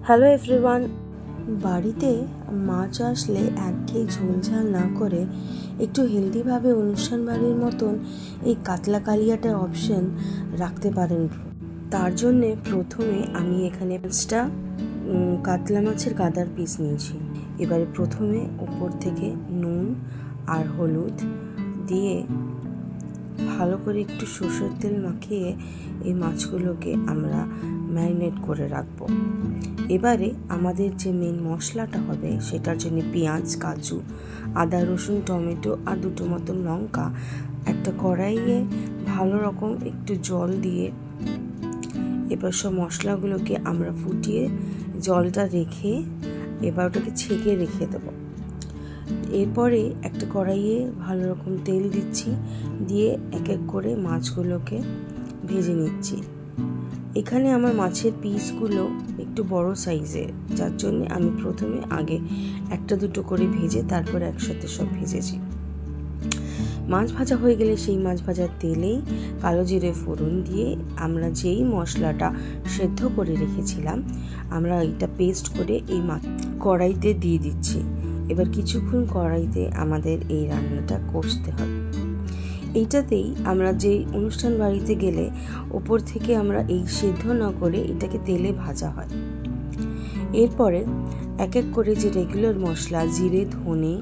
Hello everyone, বাড়িতে মাছ আসলে একঘেয়ে ঝোলঝাল না করে একটু হেলদিভাবে অনুষ্ঠান বাড়ির মতন এই কাতলা কালিয়াটার অপশন রাখতে পারেন। তার জন্যে প্রথমে আমি এখানে 5টা কাতলা মাছের গাদার পিস নিয়েছি। এবারে প্রথমে উপর থেকে নুন আর হলুদ দিয়ে ভালো করে একটু সরষের তেল মাখিয়ে এই মাছগুলোকে আমরা ম্যারিনেট করে রাখবো। এবারে আমাদের যে মেন মশলাটা হবে সেটার জন্য পেঁয়াজ, কাজু, আদা, রসুন, টমেটো আর 2টো মতন লঙ্কা একটা কড়াইয়ে ভালো রকম একটু জল দিয়ে এবার সব মশলাগুলোকে আমরা ফুটিয়ে জলটা রেখে এবার ওটাকে ছেঁকে রেখে দেবো। এরপরে একটা কড়াইয়ে ভালো রকম তেল দিচ্ছি, দিয়ে এক এক করে মাছগুলোকে ভেজে নিচ্ছি। এখানে আমার মাছের পিসগুলো একটু বড় সাইজের, যার জন্য আমি প্রথমে আগে 1-2 করে ভেজে তারপর একসাথে সব ভেজেছি। মাছ ভাজা হয়ে গেলে সেই মাছ ভাজার তেলেই কালো জিরে ফোড়ন দিয়ে আমরা যেই মশলাটা সেদ্ধ করে রেখেছিলাম আমরা এটা পেস্ট করে এই কড়াইতে দিয়ে দিচ্ছি। এবার কিছুক্ষণ কড়াইতে আমাদের এই রান্নাটা কষতে হবে। এইটাতেই আমরা যে অনুষ্ঠান বাড়িতে গেলে ওপর থেকে আমরা এই সেদ্ধ না করে এটাকে তেলে ভাজা হয়। এরপরে এক এক করে যে রেগুলার মশলা জিরে, ধনে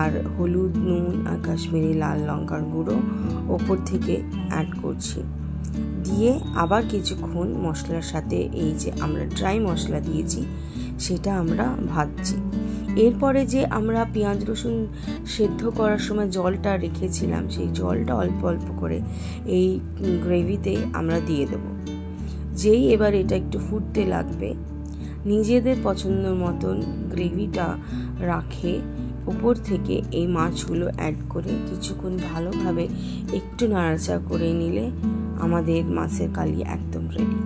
আর হলুদ, নুন আর কাশ্মীরি লাল লঙ্কার গুঁড়ো ওপর থেকে অ্যাড করছি, দিয়ে আবার কিছুক্ষণ মশলার সাথে এই যে আমরা ড্রাই মশলা দিয়েছি সেটা আমরা ভাজছি। এরপরে যে আমরা পেঁয়াজ রসুন সেদ্ধ করার সময় জলটা রেখেছিলাম সেই জলটা অল্প অল্প করে এই গ্রেভিতে আমরা দিয়ে দেব। যেই এবার এটা একটু ফুটতে লাগবে, নিজেদের পছন্দ মতন গ্রেভিটা রাখে উপর থেকে এই মাছগুলো অ্যাড করে কিছুক্ষণ ভালোভাবে একটু নাড়াচাড়া করে নিলে আমাদের মাছের কালিয়া একদম রেডি।